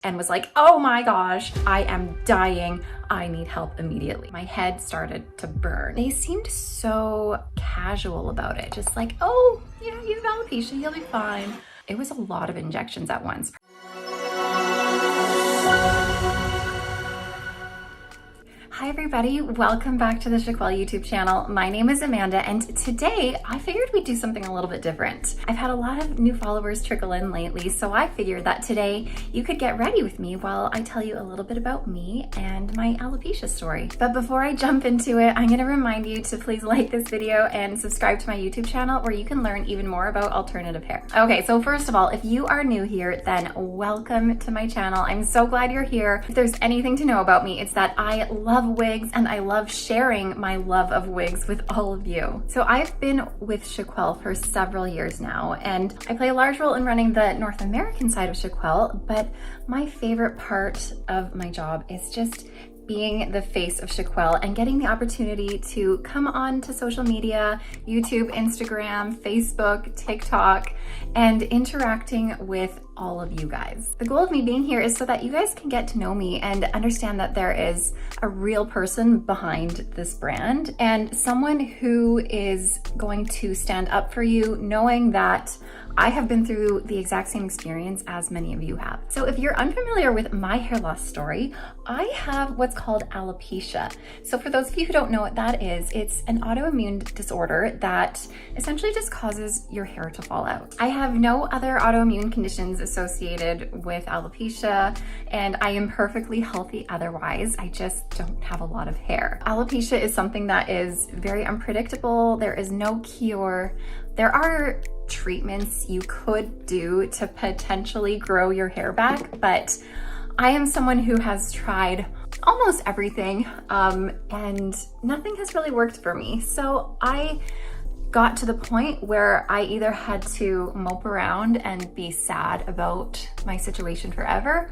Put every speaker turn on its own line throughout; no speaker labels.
and was like, oh my gosh, I am dying. I need help immediately. My head started to burn. They seemed so casual about it. Just like, oh, yeah, you have alopecia, you'll be fine. It was a lot of injections at once. Hi everybody, welcome back to the Chiquel YouTube channel. My name is Amanda and today I figured we'd do something a little bit different. I've had a lot of new followers trickle in lately, so I figured that today you could get ready with me while I tell you a little bit about me and my alopecia story. But before I jump into it, I'm gonna remind you to please like this video and subscribe to my YouTube channel where you can learn even more about alternative hair. Okay, so first of all, if you are new here, then welcome to my channel. I'm so glad you're here. If there's anything to know about me, it's that I love wigs and I love sharing my love of wigs with all of you. So I've been with Chiquel for several years now, and I play a large role in running the North American side of Chiquel, but my favorite part of my job is just being the face of Chiquel and getting the opportunity to come on to social media, YouTube, Instagram, Facebook, TikTok, and interacting with all of you guys. The goal of me being here is so that you guys can get to know me and understand that there is a real person behind this brand and someone who is going to stand up for you, knowing that I have been through the exact same experience as many of you have. So if you're unfamiliar with my hair loss story, I have what's called alopecia. So for those of you who don't know what that is, it's an autoimmune disorder that essentially just causes your hair to fall out. I have no other autoimmune conditions associated with alopecia, and I am perfectly healthy otherwise. I just don't have a lot of hair. Alopecia is something that is very unpredictable. There is no cure. There are treatments you could do to potentially grow your hair back, but I am someone who has tried almost everything and nothing has really worked for me. So I got to the point where I either had to mope around and be sad about my situation forever,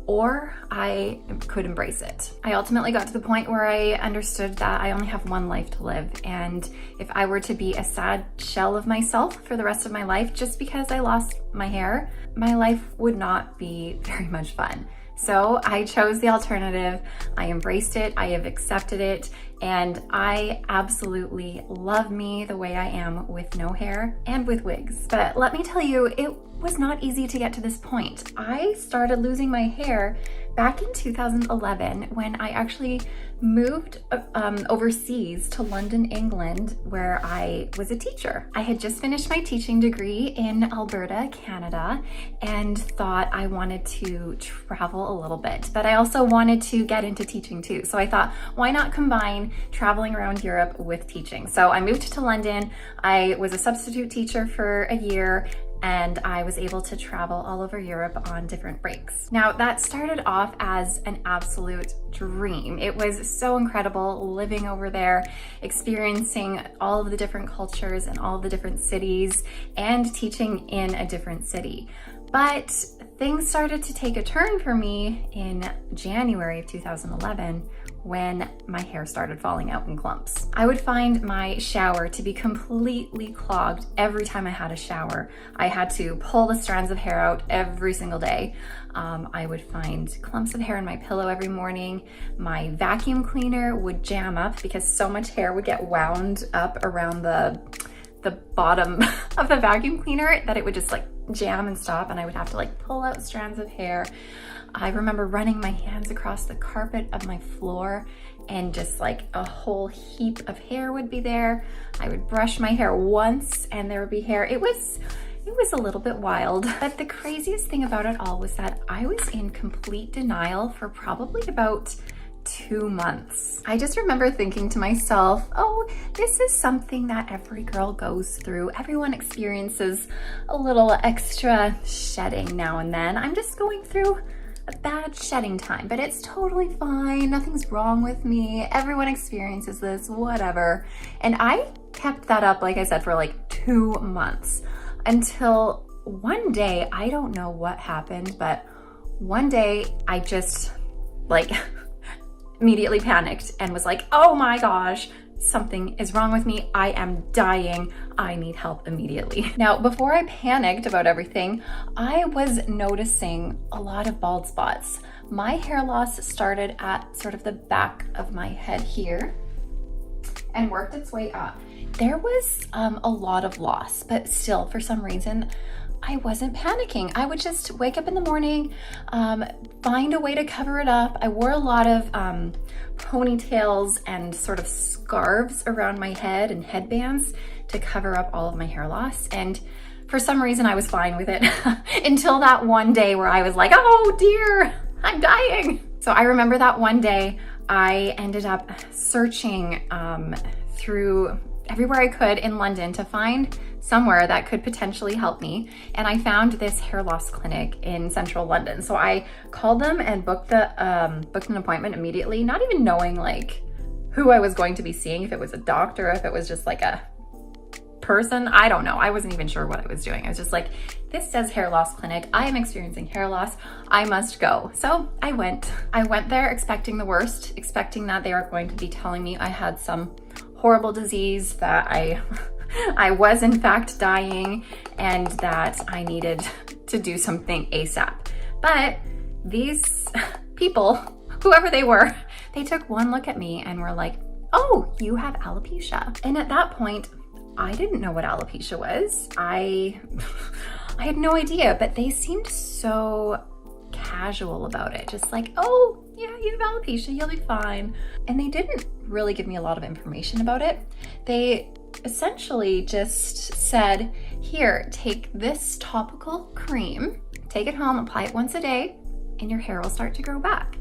or I could embrace it. I ultimately got to the point where I understood that I only have one life to live, and if I were to be a sad shell of myself for the rest of my life just because I lost my hair, my life would not be very much fun. So I chose the alternative, I embraced it, I have accepted it, and I absolutely love me the way I am with no hair and with wigs. But let me tell you, it was not easy to get to this point. I started losing my hair back in 2011 when I actually moved overseas to London, England, where I was a teacher. I had just finished my teaching degree in Alberta, Canada, and thought I wanted to travel a little bit, but I also wanted to get into teaching too. So I thought, why not combine traveling around Europe with teaching? So I moved to London. I was a substitute teacher for a year, and I was able to travel all over Europe on different breaks. Now that started off as an absolute dream. It was so incredible living over there, experiencing all of the different cultures and all of the different cities, and teaching in a different city. But things started to take a turn for me in January of 2011 when my hair started falling out in clumps. I would find my shower to be completely clogged every time I had a shower. I had to pull the strands of hair out every single day. I would find clumps of hair in my pillow every morning. My vacuum cleaner would jam up because so much hair would get wound up around the bottom of the vacuum cleaner that it would just like jam and stop, and I would have to like pull out strands of hair. I remember running my hands across the carpet of my floor and just like a whole heap of hair would be there. I would brush my hair once and there would be hair. It was a little bit wild. But the craziest thing about it all was that I was in complete denial for probably about 2 months. I just remember thinking to myself, oh, this is something that every girl goes through. Everyone experiences a little extra shedding now and then. I'm just going through a bad shedding time, but it's totally fine. Nothing's wrong with me. Everyone experiences this, whatever. And I kept that up, like I said, for like 2 months until one day, I don't know what happened, but one day I just like immediately panicked and was like, oh my gosh, something is wrong with me. I am dying. I need help immediately. Now, before I panicked about everything, I was noticing a lot of bald spots. My hair loss started at sort of the back of my head here and worked its way up. There was a lot of loss, but still, for some reason, I wasn't panicking. I would just wake up in the morning, find a way to cover it up. I wore a lot of ponytails and sort of scarves around my head and headbands to cover up all of my hair loss. And for some reason, I was fine with it until that one day where I was like, oh dear, I'm dying. So I remember that one day I ended up searching through everywhere I could in London to find somewhere that could potentially help me. And I found this hair loss clinic in central London. So I called them and booked an appointment immediately, not even knowing like who I was going to be seeing, if it was a doctor, if it was just like a person. I don't know. I wasn't even sure what I was doing. I was just like, this says hair loss clinic. I am experiencing hair loss. I must go. So I went there expecting the worst, expecting that they were going to be telling me I had some horrible disease, that I was in fact dying, and that I needed to do something ASAP. But these people, whoever they were, they took one look at me and were like, oh, you have alopecia. And at that point, I didn't know what alopecia was. I had no idea, but they seemed so casual about it. Just like, oh, yeah, you have alopecia, you'll be fine. And they didn't really give me a lot of information about it. They essentially just said, here, take this topical cream, take it home, apply it once a day, and your hair will start to grow back.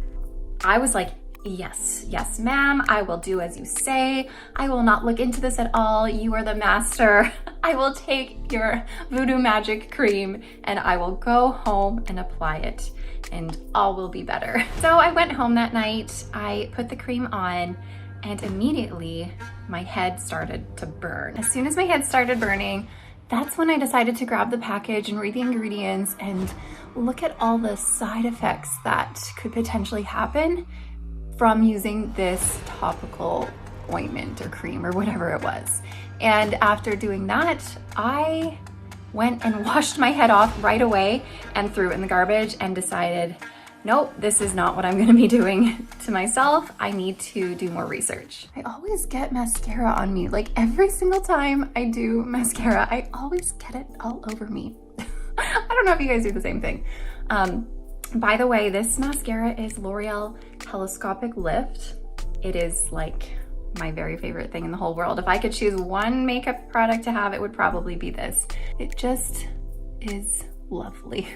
I was like, yes, ma'am, I will do as you say. I will not look into this at all. You are the master. I will take your voodoo magic cream and I will go home and apply it and all will be better. So I went home that night, I put the cream on, and immediately my head started to burn. As soon as my head started burning, that's when I decided to grab the package and read the ingredients and look at all the side effects that could potentially happen from using this topical ointment or cream or whatever it was. And after doing that, I went and washed my head off right away and threw it in the garbage and decided, nope, this is not what I'm gonna be doing to myself. I need to do more research. I always get mascara on me. Like every single time I do mascara, I always get it all over me. I don't know if you guys do the same thing. By the way, this mascara is L'Oreal Telescopic Lift. It is like my very favorite thing in the whole world. If I could choose one makeup product to have, it would probably be this. It just is lovely.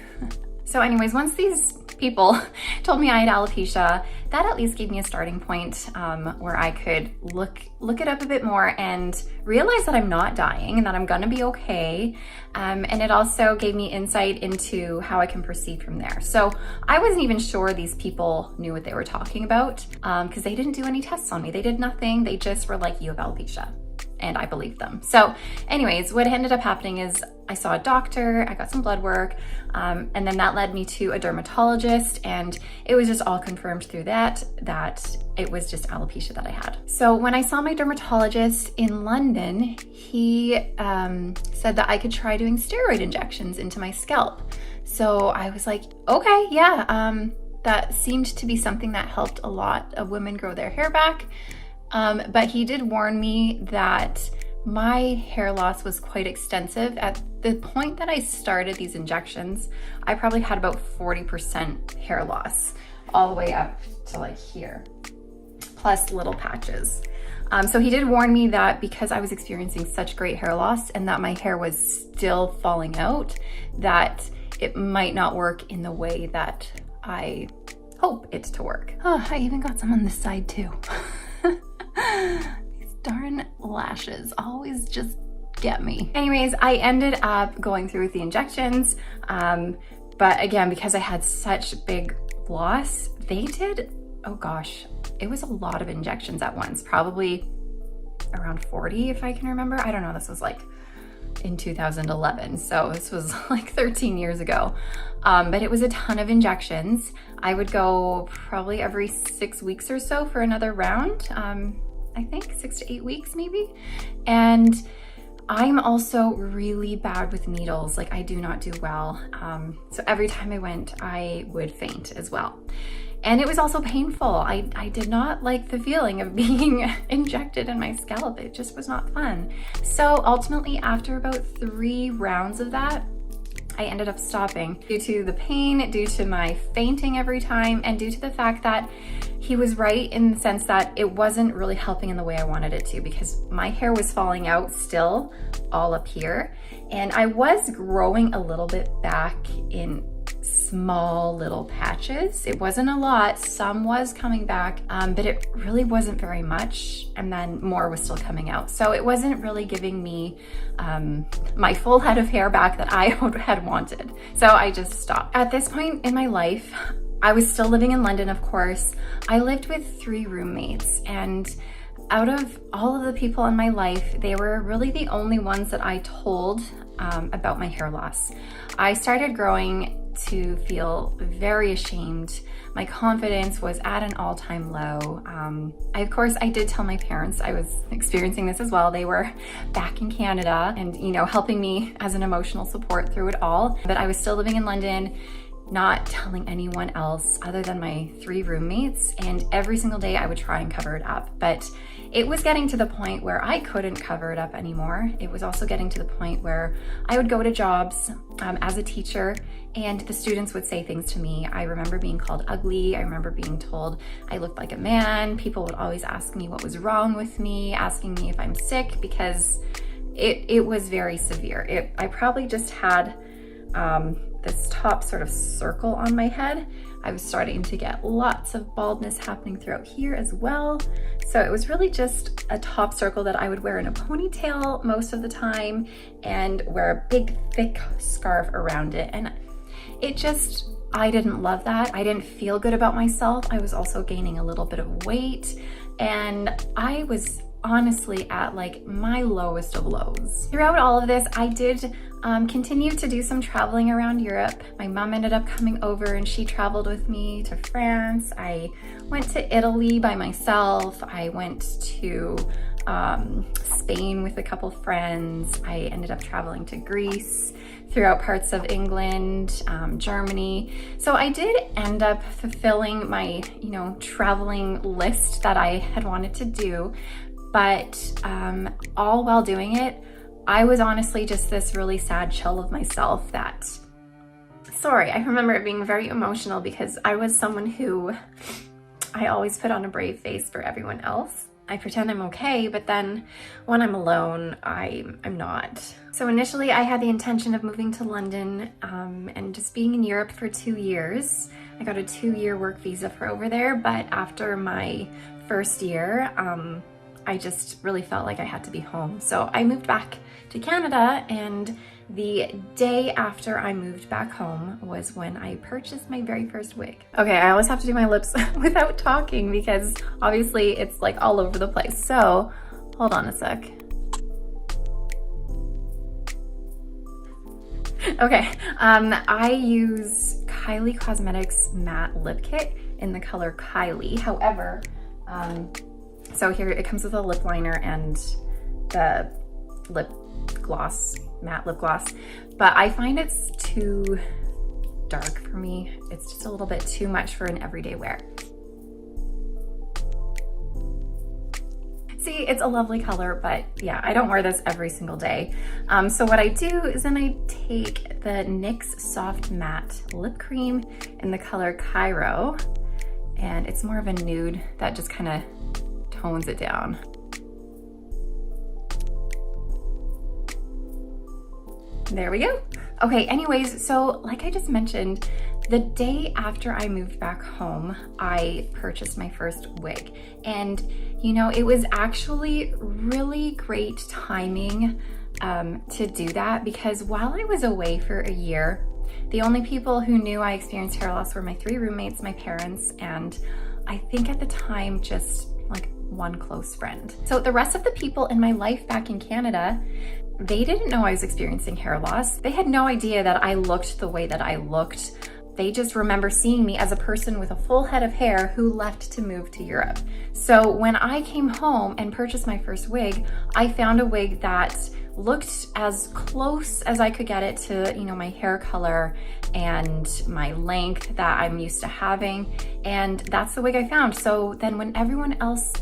So anyways, once these people told me I had alopecia, that at least gave me a starting point where I could look it up a bit more and realize that I'm not dying and that I'm gonna be okay. And it also gave me insight into how I can proceed from there. So I wasn't even sure these people knew what they were talking about because they didn't do any tests on me. They did nothing. They just were like, you have alopecia. And I believed them. So anyways, what ended up happening is I saw a doctor, I got some blood work, and then that led me to a dermatologist, and it was just all confirmed through that it was just alopecia that I had. So when I saw my dermatologist in London, he said that I could try doing steroid injections into my scalp. So I was like, okay, yeah, that seemed to be something that helped a lot of women grow their hair back. But he did warn me that my hair loss was quite extensive. At the point that I started these injections, I probably had about 40% hair loss, all the way up to like here, plus little patches. So he did warn me that because I was experiencing such great hair loss and that my hair was still falling out, that it might not work in the way that I hope it to work. Oh, I even got some on this side too. These darn lashes always just get me. Anyways, I ended up going through with the injections. But again, because I had such big loss, they did, oh gosh, it was a lot of injections at once, probably around 40 if I can remember. I don't know, this was like in 2011. So this was like 13 years ago. But it was a ton of injections. I would go probably every 6 weeks or so for another round. I think 6 to 8 weeks maybe. And I'm also really bad with needles. Like, I do not do well. So every time I went, I would faint as well. And it was also painful. I did not like the feeling of being injected in my scalp. It just was not fun. So ultimately, after about 3 rounds of that, I ended up stopping due to the pain, due to my fainting every time, and due to the fact that he was right in the sense that it wasn't really helping in the way I wanted it to, because my hair was falling out still all up here, and I was growing a little bit back in small little patches. It wasn't a lot, some was coming back, but it really wasn't very much, and then more was still coming out. So it wasn't really giving me my full head of hair back that I had wanted. So I just stopped. At this point in my life, I was still living in London, of course. I lived with 3 roommates, and out of all of the people in my life, they were really the only ones that I told about my hair loss. I started growing to feel very ashamed. My confidence was at an all-time low. Of course, I did tell my parents I was experiencing this as well. They were back in Canada and, you know, helping me as an emotional support through it all. But I was still living in London, not telling anyone else other than my 3 roommates. And every single day I would try and cover it up. But it was getting to the point where I couldn't cover it up anymore. It was also getting to the point where I would go to jobs as a teacher, and the students would say things to me. I remember being called ugly. I remember being told I looked like a man. People would always ask me what was wrong with me, asking me if I'm sick, because it was very severe. I probably just had this top sort of circle on my head. I was starting to get lots of baldness happening throughout here as well. So it was really just a top circle that I would wear in a ponytail most of the time and wear a big thick scarf around it. And it just, I didn't love that. I didn't feel good about myself. I was also gaining a little bit of weight, and I was honestly at like my lowest of lows. Throughout all of this, I did continue to do some traveling around Europe. My mom ended up coming over and she traveled with me to France. I went to Italy by myself. I went to Spain with a couple friends. I ended up traveling to Greece, throughout parts of England, Germany. So I did end up fulfilling my, you know, traveling list that I had wanted to do. But all while doing it, I was honestly just this really sad shell of myself that, sorry, I remember it being very emotional because I was someone who, I always put on a brave face for everyone else. I pretend I'm okay, but then when I'm alone, I'm not. So initially I had the intention of moving to London and just being in Europe for 2 years. I got a 2-year work visa for over there, but after my first year, I just really felt like I had to be home. So I moved back to Canada, and the day after I moved back home was when I purchased my very first wig. Okay, I always have to do my lips without talking because obviously it's like all over the place. So hold on a sec. Okay, I use Kylie Cosmetics matte lip kit in the color Kylie. However, so here it comes with a lip liner and the lip gloss, matte lip gloss, but I find it's too dark for me. It's just a little bit too much for an everyday wear. See, it's a lovely color, but yeah, I don't wear this every single day. So what I do is then I take the NYX Soft Matte Lip Cream in the color Cairo, and it's more of a nude that just kind of tones it down. There we go. Okay, anyways, so like I just mentioned, the day after I moved back home, I purchased my first wig. And you know, it was actually really great timing to do that, because while I was away for a year, the only people who knew I experienced hair loss were my 3 roommates, my parents, and I think at the time just like one close friend. So the rest of the people in my life back in Canada, they didn't know I was experiencing hair loss. They had no idea that I looked the way that I looked. they just remember seeing me as a person with a full head of hair who left to move to Europe. So when I came home and purchased my first wig, I found a wig that looked as close as I could get it to, you know, my hair color and my length that I'm used to having. And that's the wig I found. So then when everyone else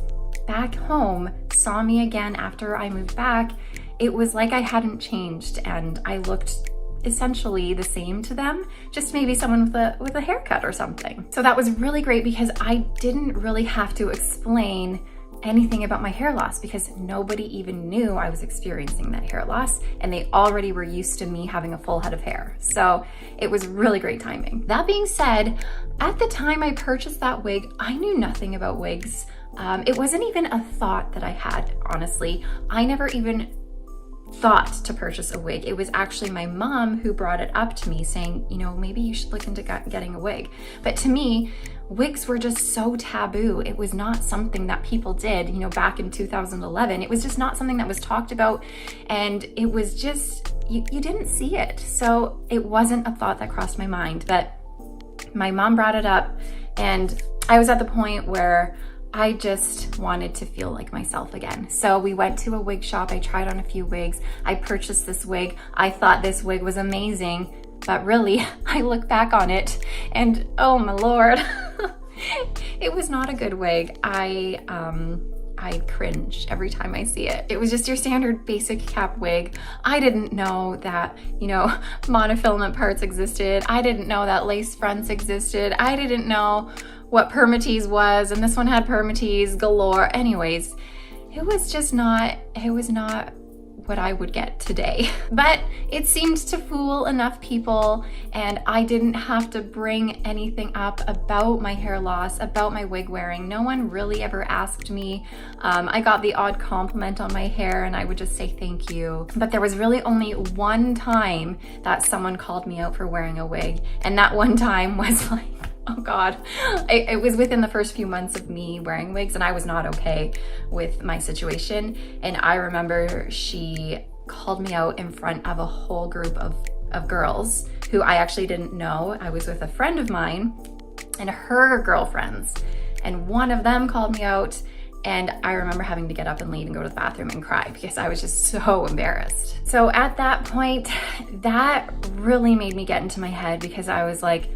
back home saw me again after I moved back, it was like I hadn't changed and I looked essentially the same to them, just maybe someone with a haircut or something. So that was really great because I didn't really have to explain anything about my hair loss because nobody even knew I was experiencing that hair loss and they already were used to me having a full head of hair. So it was really great timing. That being said, at the time I purchased that wig, I knew nothing about wigs. It wasn't even a thought that I had, honestly. I never even thought to purchase a wig. It was actually my mom who brought it up to me saying, you know, maybe you should look into getting a wig. But to me, wigs were just so taboo. It was not something that people did, you know, back in 2011. It was just not something that was talked about. And it was just, you didn't see it. So it wasn't a thought that crossed my mind. But my mom brought it up and I was at the point where I just wanted to feel like myself again. So we went to a wig shop. I tried on a few wigs. I purchased this wig. I thought this wig was amazing, but really I look back on it and oh my Lord, it was not a good wig. I cringe every time I see it. It was just your standard basic cap wig. I didn't know that, you know, monofilament parts existed. I didn't know that lace fronts existed. I didn't know what permatease was, and this one had permatease galore. Anyways, it was not what I would get today. But it seemed to fool enough people, and I didn't have to bring anything up about my hair loss, about my wig wearing. No one really ever asked me. I got the odd compliment on my hair and I would just say thank you. But there was really only one time that someone called me out for wearing a wig, and that one time was like, oh God, it was within the first few months of me wearing wigs and I was not okay with my situation. And I remember she called me out in front of a whole group of girls who I actually didn't know. I was with a friend of mine and her girlfriends, and one of them called me out, and I remember having to get up and leave and go to the bathroom and cry because I was just so embarrassed. So at that point, that really made me get into my head because I was like,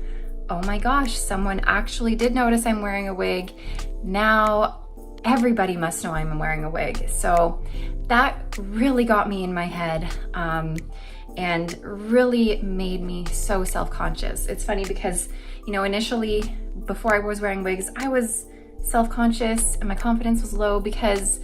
oh my gosh, someone actually did notice I'm wearing a wig. Now everybody must know I'm wearing a wig. So that really got me in my head and really made me so self-conscious. It's funny because, you know, initially before I was wearing wigs, I was self-conscious and my confidence was low because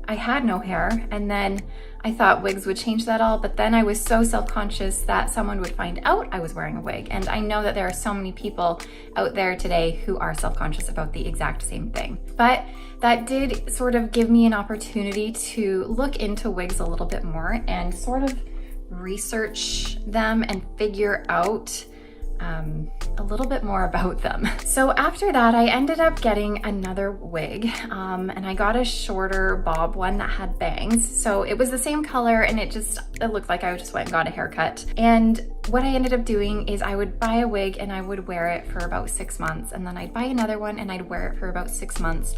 I had no hair, and then I thought wigs would change that all, but then I was so self-conscious that someone would find out I was wearing a wig. And I know that there are so many people out there today who are self-conscious about the exact same thing. But that did sort of give me an opportunity to look into wigs a little bit more and sort of research them and figure out a little bit more about them. So after that, I ended up getting another wig, and I got a shorter bob one that had bangs. So it was the same color, and it looked like I just went and got a haircut. And what I ended up doing is I would buy a wig and I would wear it for about 6 months, and then I'd buy another one and I'd wear it for about 6 months.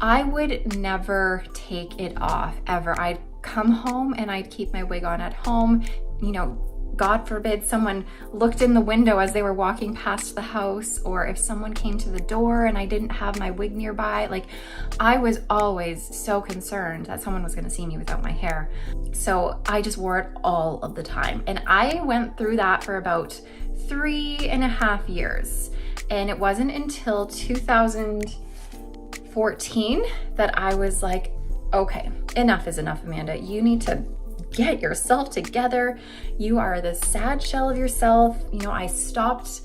I would never take it off ever. I'd come home and I'd keep my wig on at home. You know, God forbid someone looked in the window as they were walking past the house, or if someone came to the door and I didn't have my wig nearby. Like, I was always so concerned that someone was gonna see me without my hair. So I just wore it all of the time. And I went through that for about 3.5 years. And it wasn't until 2014 that I was like, okay, enough is enough, Amanda. You need to get yourself together. You are the sad shell of yourself. You know, I stopped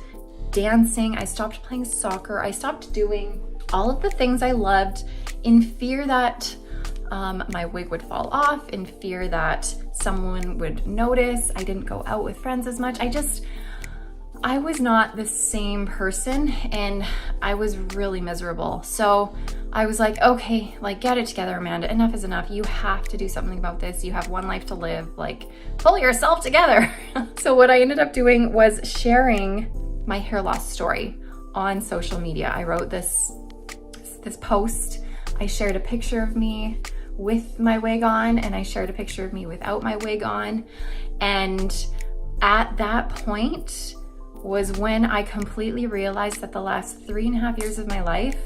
dancing. I stopped playing soccer. I stopped doing all of the things I loved in fear that my wig would fall off, in fear that someone would notice. I didn't go out with friends as much. I was not the same person, and I was really miserable. So I was like, okay, like, get it together, Amanda. Enough is enough. You have to do something about this. You have one life to live. Like, pull yourself together. So what I ended up doing was sharing my hair loss story on social media. I wrote this post. I shared a picture of me with my wig on, and I shared a picture of me without my wig on. And at that point was when I completely realized that the last 3.5 years of my life,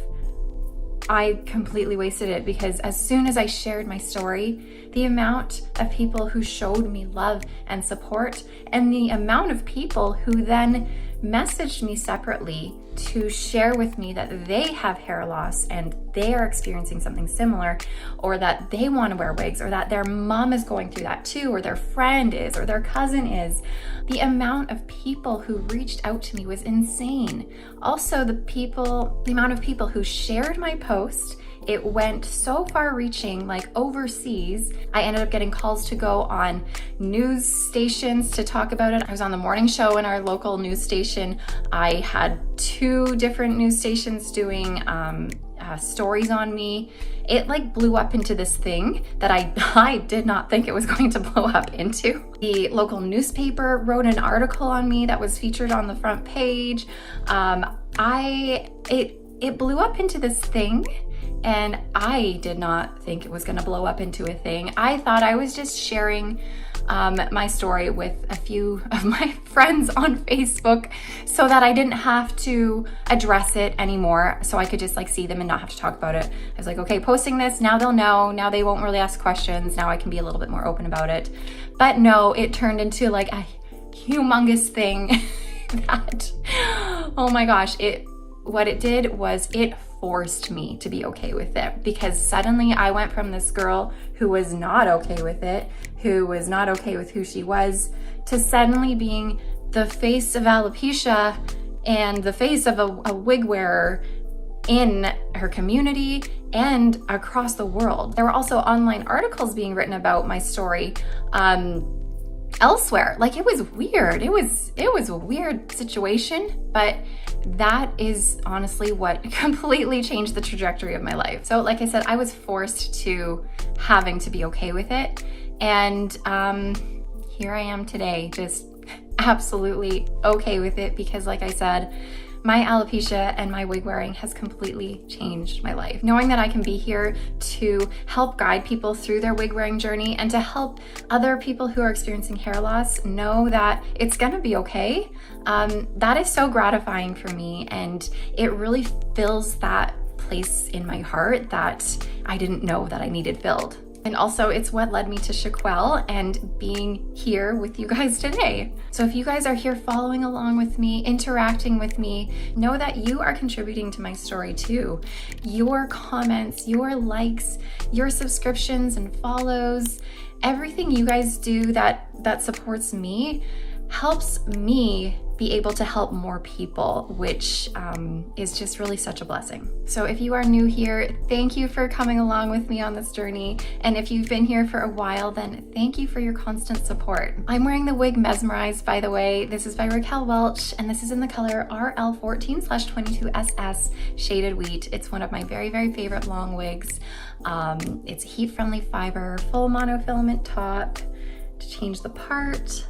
I completely wasted it, because as soon as I shared my story, the amount of people who showed me love and support, and the amount of people who then messaged me separately to share with me that they have hair loss and they are experiencing something similar, or that they want to wear wigs, or that their mom is going through that too, or their friend is, or their cousin is. The amount of people who reached out to me was insane. Also, the amount of people who shared my post, it went so far reaching, like overseas. I ended up getting calls to go on news stations to talk about it. I was on the morning show in our local news station. I had 2 different news stations doing stories on me. It like blew up into this thing that I did not think it was going to blow up into. The local newspaper wrote an article on me that was featured on the front page. It blew up into this thing, and I did not think it was gonna blow up into a thing. I thought I was just sharing my story with a few of my friends on Facebook so that I didn't have to address it anymore, so I could just like see them and not have to talk about it. I was like, okay, posting this, now they'll know, now they won't really ask questions, now I can be a little bit more open about it. But no, it turned into like a humongous thing that, oh my gosh, what it did was it forced me to be okay with it, because suddenly I went from this girl who was not okay with it, who was not okay with who she was, to suddenly being the face of alopecia and the face of a wig wearer in her community and across the world. There were also online articles being written about my story elsewhere. Like, it was weird. It was a weird situation, but that is honestly what completely changed the trajectory of my life. So like I said, I was forced to having to be okay with it. And here I am today, just absolutely okay with it, because like I said, my alopecia and my wig wearing has completely changed my life. Knowing that I can be here to help guide people through their wig wearing journey and to help other people who are experiencing hair loss know that it's gonna be okay, that is so gratifying for me, and it really fills that place in my heart that I didn't know that I needed filled. And also, it's what led me to Chiquel and being here with you guys today. So if you guys are here following along with me, interacting with me, know that you are contributing to my story too. Your comments, your likes, your subscriptions and follows, everything you guys do that supports me helps me be able to help more people, which is just really such a blessing. So if you are new here, thank you for coming along with me on this journey. And if you've been here for a while, then thank you for your constant support. I'm wearing the wig Mesmerized, by the way. This is by Raquel Welch, and this is in the color RL14/22SS Shaded Wheat. It's one of my very, very favorite long wigs. It's heat-friendly fiber, full monofilament top to change the part.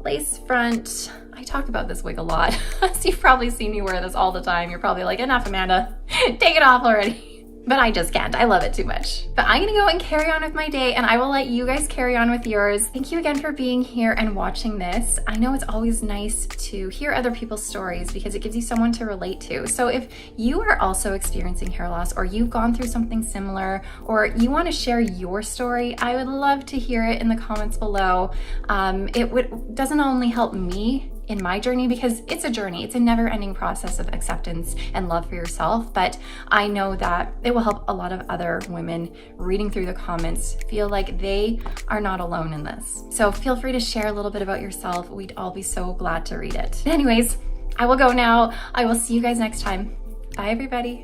Lace front. I talk about this wig a lot. So you've probably seen me wear this all the time. You're probably like, enough, Amanda, take it off already. But I just can't. I love it too much. But I'm gonna go and carry on with my day, and I will let you guys carry on with yours. Thank you again for being here and watching this. I know it's always nice to hear other people's stories because it gives you someone to relate to. So if you are also experiencing hair loss, or you've gone through something similar, or you want to share your story, I would love to hear it in the comments below. It doesn't only help me in my journey, because it's a journey, it's a never-ending process of acceptance and love for yourself, but I know that it will help a lot of other women reading through the comments feel like they are not alone in this. So feel free to share a little bit about yourself. We'd all be so glad to read it. Anyways, I will go now. I will see you guys next time. Bye, everybody.